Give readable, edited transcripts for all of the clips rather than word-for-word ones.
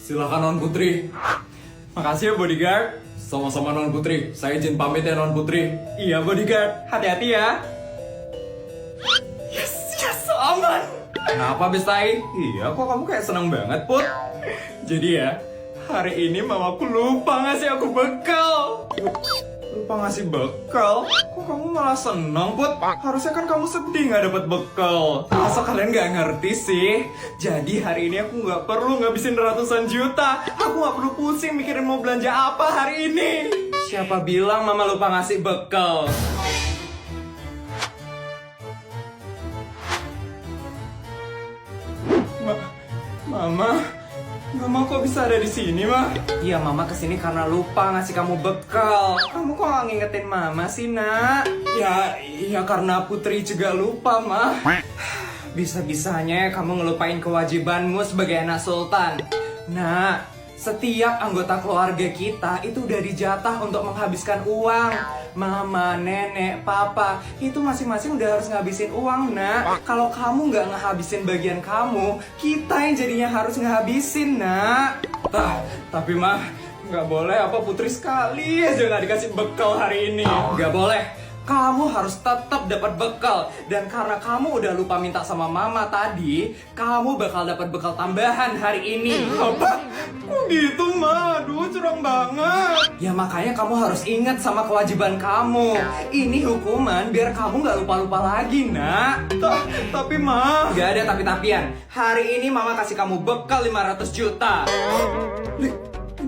Silakan Non Putri. Makasih ya bodyguard. Sama-sama Non Putri. Saya izin pamit ya Non Putri. Iya bodyguard. Hati-hati ya. Yes, aman. Kenapa Bestai? Iya, kok kamu kayak seneng banget Put? Jadi ya, hari ini mamaku lupa ngasih aku bekal. Lupa ngasih bekal? Kok kamu malah seneng Put? Harusnya kan kamu sedih gak dapet bekal. Masa kalian gak ngerti sih? Jadi hari ini aku gak perlu ngabisin ratusan juta. Aku gak perlu pusing mikirin mau belanja apa hari ini. Siapa bilang mama lupa ngasih bekal? Mama kok bisa ada di sini, Ma? Iya, Mama kesini karena lupa ngasih kamu bekal. Kamu kok gak ngingetin Mama sih, Nak? Ya karena Putri juga lupa, Ma. Bisa-bisanya kamu ngelupain kewajibanmu sebagai anak sultan. Nah, setiap anggota keluarga kita itu udah dijatah untuk menghabiskan uang. Mama, nenek, papa, itu masing-masing udah harus ngabisin uang, Nak. Kalau kamu nggak ngehabisin bagian kamu, kita yang jadinya harus ngehabisin, Nak. Tapi Mah, nggak boleh apa Putri sekali aja nggak dikasih bekal hari ini. Nggak boleh. Kamu harus tetap dapat bekal. Dan karena kamu udah lupa minta sama Mama tadi, kamu bakal dapat bekal tambahan hari ini. Apa? Kok gitu, Ma? Aduh, curang banget. Ya makanya kamu harus ingat sama kewajiban kamu. Ini hukuman biar kamu gak lupa-lupa lagi, Nak. Tapi, Ma... Gak ada tapi-tapian. Hari ini Mama kasih kamu bekal 500 juta.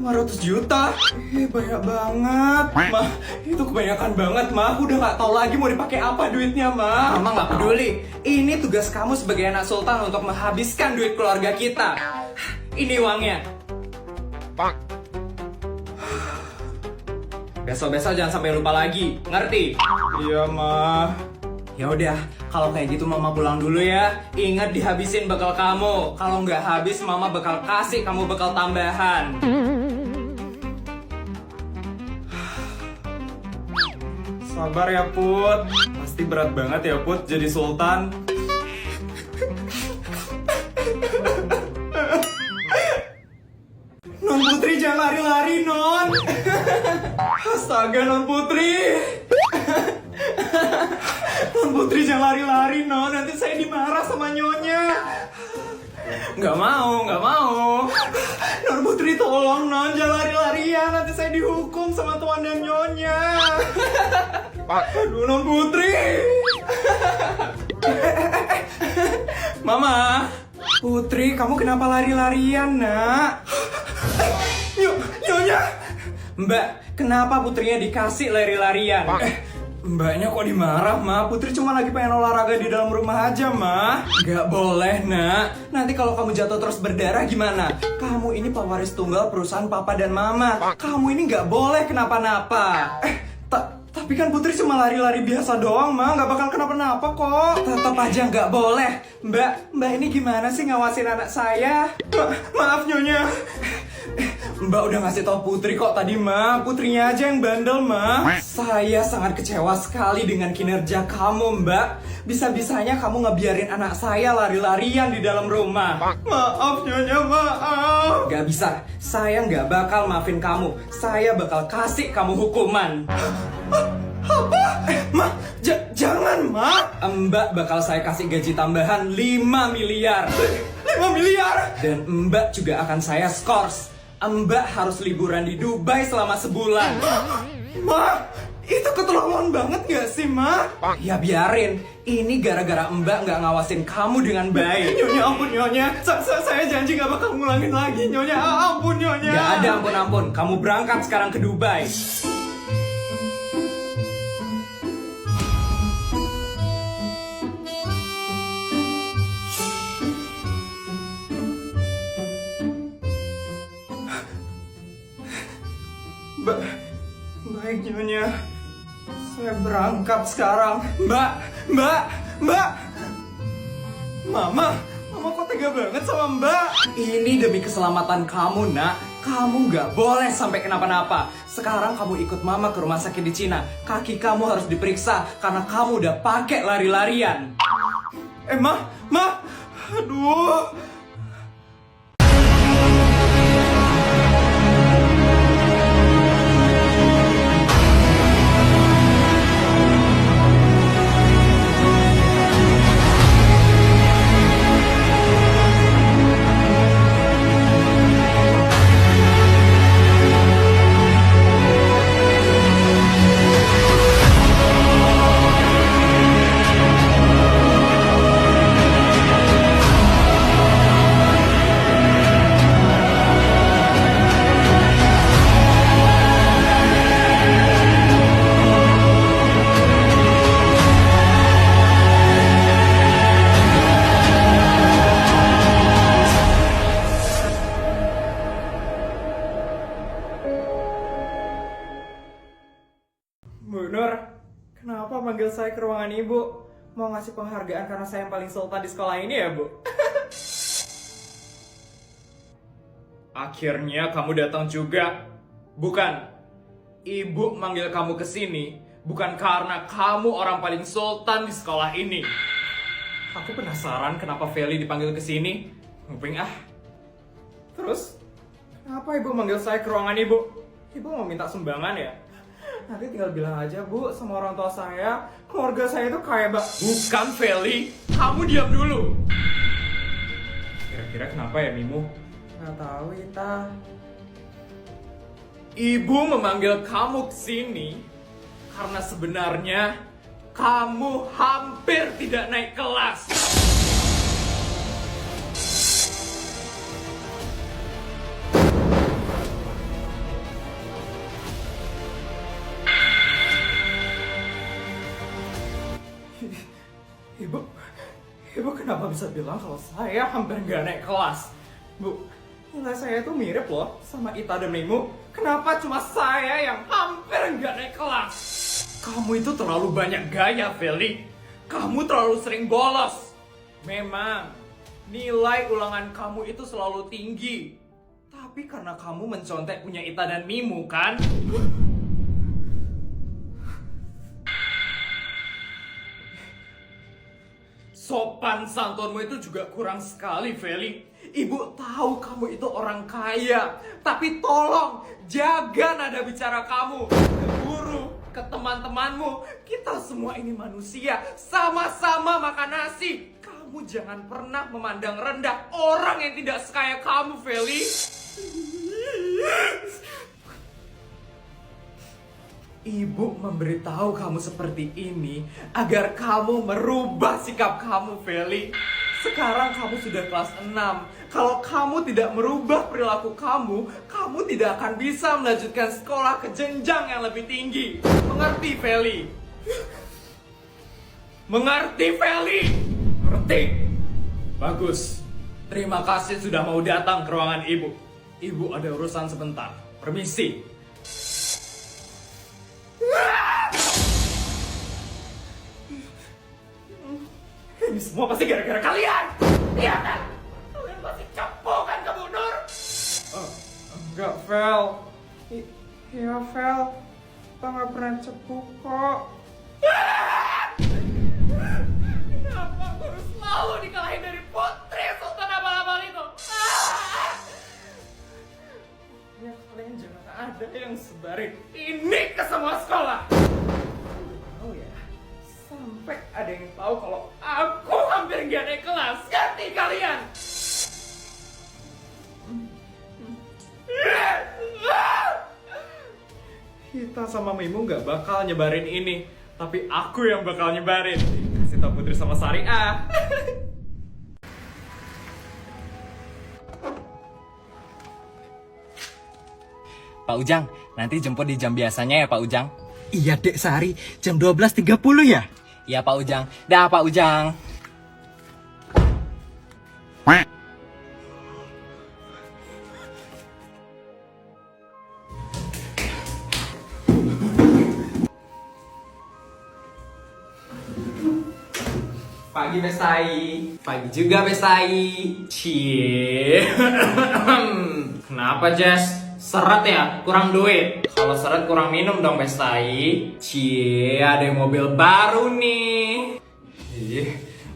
500 juta? Banyak banget. Ma, itu kebanyakan banget, Ma. Aku udah gak tahu lagi mau dipakai apa duitnya, Ma. Mama gak peduli. Ini tugas kamu sebagai anak sultan untuk menghabiskan duit keluarga kita. Ini uangnya. Besok-besok jangan sampai lupa lagi. Ngerti? Iya, Ma. Ya udah, kalau kayak gitu Mama pulang dulu ya. Ingat dihabisin bekal kamu. Kalau nggak habis, Mama bakal kasih kamu bekal tambahan. Sabar ya Put. Pasti berat banget ya Put jadi sultan. Non Putri jangan lari-lari, Non. Astaga, Non Putri. Non Putri jangan lari-lari, Non. Nanti saya dimarah sama Nyonya. Nggak mau. Non Putri tolong, Non. Jangan lari-larian. Nanti saya dihukum sama Tuan dan Nyonya. Aduh, Non Putri. Mama. Putri, kamu kenapa lari-larian, Nak? Nyonya. Mbak, kenapa Putrinya dikasih lari-larian? Mbaknya kok dimarah, Ma? Putri cuma lagi pengen olahraga di dalam rumah aja, Ma. Gak boleh, Nak. Nanti kalau kamu jatuh terus berdarah gimana? Kamu ini pewaris tunggal perusahaan Papa dan Mama. Kamu ini gak boleh kenapa-napa. Tapi kan Putri cuma lari-lari biasa doang, Ma. Gak bakal kenapa-napa kok. Tetap aja gak boleh. Mbak ini gimana sih ngawasin anak saya? Maaf, Nyonya. Mbak udah ngasih tau Putri kok tadi, Ma. Putrinya aja yang bandel, Ma. Saya sangat kecewa sekali dengan kinerja kamu, Mbak. Bisa-bisanya kamu ngebiarin anak saya lari-larian di dalam rumah. Maaf, Nyonya, maaf. Gak bisa. Saya gak bakal maafin kamu. Saya bakal kasih kamu hukuman. Apa? Ma, jangan, Ma. Mbak bakal saya kasih gaji tambahan 5 miliar. 5 miliar? Dan Mbak juga akan saya skors. Mbak harus liburan di Dubai selama sebulan. Ma, itu keterlaluan banget gak sih, Ma? Ya biarin, ini gara-gara Mbak gak ngawasin kamu dengan baik. Nyonya, ampun Nyonya. Saya janji gak bakal ngulangin lagi, Nyonya. Ampun Nyonya. Gak ada ampun-ampun, kamu berangkat sekarang ke Dubai. Baik Nyonya, saya berangkat sekarang. Mbak, Mama kok tega banget sama Mbak? Ini demi keselamatan kamu, Nak. Kamu nggak boleh sampai kenapa-napa. Sekarang kamu ikut Mama ke rumah sakit di Cina. Kaki kamu harus diperiksa karena kamu udah pakai lari-larian. Ma, aduh. Nur, kenapa manggil saya ke ruangan Ibu? Mau ngasih penghargaan karena saya yang paling sultan di sekolah ini ya, Bu? Akhirnya kamu datang juga. Bukan, Ibu manggil kamu ke sini bukan karena kamu orang paling sultan di sekolah ini. Aku penasaran kenapa Feli dipanggil ke sini. Nguping ah. Terus, kenapa Ibu manggil saya ke ruangan Ibu? Ibu mau minta sumbangan ya? Nanti tinggal bilang aja, Bu, sama orang tua saya, keluarga saya itu kaya banget. Bukan, Feli. Kamu diam dulu. Kira-kira kenapa ya, Mimu? Nggak tahu, Ita. Ibu memanggil kamu ke sini karena sebenarnya kamu hampir tidak naik kelas. Ibu kenapa bisa bilang kalau saya hampir nggak naik kelas? Bu, nilai saya itu mirip loh sama Ita dan Mimu. Kenapa cuma saya yang hampir nggak naik kelas? Kamu itu terlalu banyak gaya, Feli. Kamu terlalu sering bolos. Memang, nilai ulangan kamu itu selalu tinggi. Tapi karena kamu mencontek punya Ita dan Mimu, kan? Sopan santunmu itu juga kurang sekali, Feli. Ibu tahu kamu itu orang kaya. Tapi tolong, jaga nada bicara kamu. Ke guru, ke teman-temanmu. Kita semua ini manusia. Sama-sama makan nasi. Kamu jangan pernah memandang rendah orang yang tidak sekaya kamu, Feli. Ibu memberitahu kamu seperti ini agar kamu merubah sikap kamu, Feli. Sekarang kamu sudah kelas 6. Kalau kamu tidak merubah perilaku kamu, kamu tidak akan bisa melanjutkan sekolah ke jenjang yang lebih tinggi. Mengerti, Feli? Mengerti, Feli? Mengerti? Bagus. Terima kasih sudah mau datang ke ruangan Ibu. Ibu ada urusan sebentar. Permisi. Ini semua pasti gara-gara kalian. Iya kan? Kalian pasti cepu kan ke Bu Nur? Enggak, Vel. Iya, Vel. Kita nggak pernah cepu kok. Kenapa aku harus selalu dikalahin dari putri Sultan abal-abal itu? Ya, kalian jangan ada yang sebarin ini ke semua sekolah. Oh ya. Sampai ada yang tahu kalau aku hampir gak naik kelas. Ganti kalian. Kita sama Mimu gak bakal nyebarin ini. Tapi aku yang bakal nyebarin. Kasih tau Putri sama Sari ah. Pak Ujang, nanti jemput di jam biasanya ya Pak Ujang. Iya Dek Sari, jam 12.30 ya? Iya Pak Ujang. Dah Pak Ujang. Pagi Bestai. Pagi juga Bestai. Cie. Kenapa Jess? Seret ya? Kurang duit? Kalau seret kurang minum dong Bestai. Cie, ada yang mobil baru nih. Ih,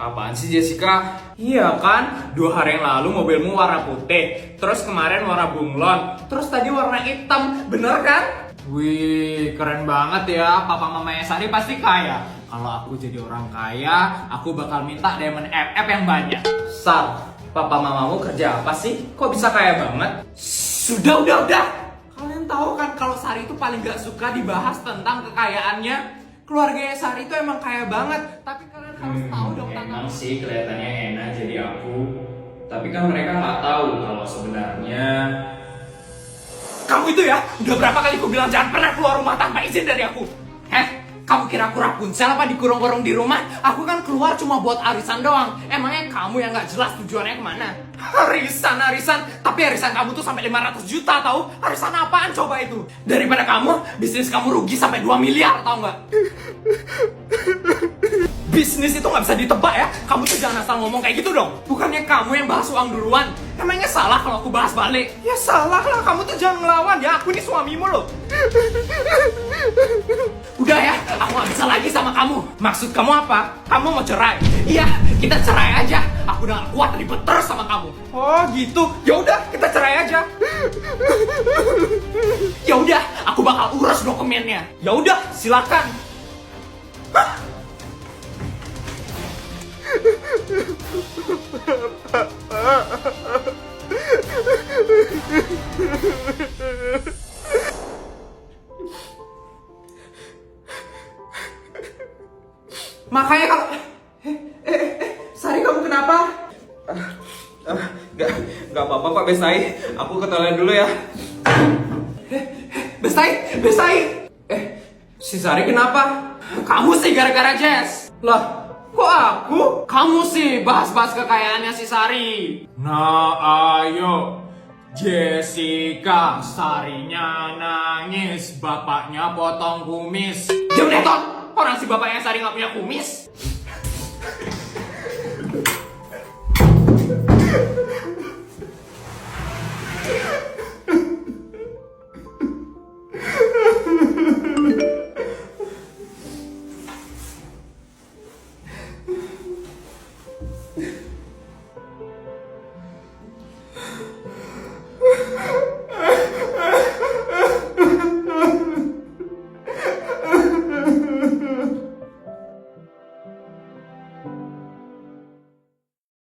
apaan sih Jessica? Iya kan? 2 hari yang lalu mobilmu warna putih. Terus kemarin warna bunglon. Terus tadi warna hitam. Bener kan? Wih, keren banget ya. Papa mamanya Sari pasti kaya. Kalau aku jadi orang kaya, aku bakal minta diamond FF yang banyak. Sar, papa mamamu kerja apa sih? Kok bisa kaya banget? Sudah. Kalian tahu kan kalau Sari itu paling gak suka dibahas tentang kekayaannya. Keluarganya Sari itu emang kaya banget. Tapi kalian harus tahu dong tentang. Emang sih kelihatannya enak jadi aku. Tapi kan mereka nggak tahu kalau sebenarnya. Kamu itu ya, udah berapa kali aku bilang jangan pernah keluar rumah tanpa izin dari aku. Kamu kira aku Rapunzel apa dikurung-kurung di rumah? Aku kan keluar cuma buat arisan doang. Emangnya kamu yang nggak jelas tujuannya kemana? Arisan. Tapi arisan kamu tuh sampai 500 juta tau? Arisan apaan coba itu? Daripada kamu, bisnis kamu rugi sampai 2 miliar tau nggak? Bisnis itu nggak bisa ditebak ya. Kamu tuh jangan asal ngomong kayak gitu dong. Bukannya kamu yang bahas uang duluan. Emangnya salah kalau aku bahas balik? Ya salah lah, kamu tuh jangan ngelawan ya. Aku ini suamimu loh. Udah ya, aku gak bisa lagi sama kamu. Maksud kamu apa? Kamu mau cerai? Iya, kita cerai aja. Aku udah gak kuat ribet terus sama kamu. Oh gitu. Ya udah, kita cerai aja. Ya udah, aku bakal urus dokumennya. Ya udah, silakan. Makanya kalau Sari, kamu kenapa? Gak apa-apa Pak Besai. Aku ke toilet dulu ya. Besai. Si Sari kenapa? Kamu sih gara-gara Jess. Lah, kok aku? Kamu sih bahas-bahas kekayaannya si Sari. Nah, ayo. Jessica, Sarinya nangis, bapaknya potong kumis. Diam deh, Ton! Orang si bapaknya Sari nggak punya kumis.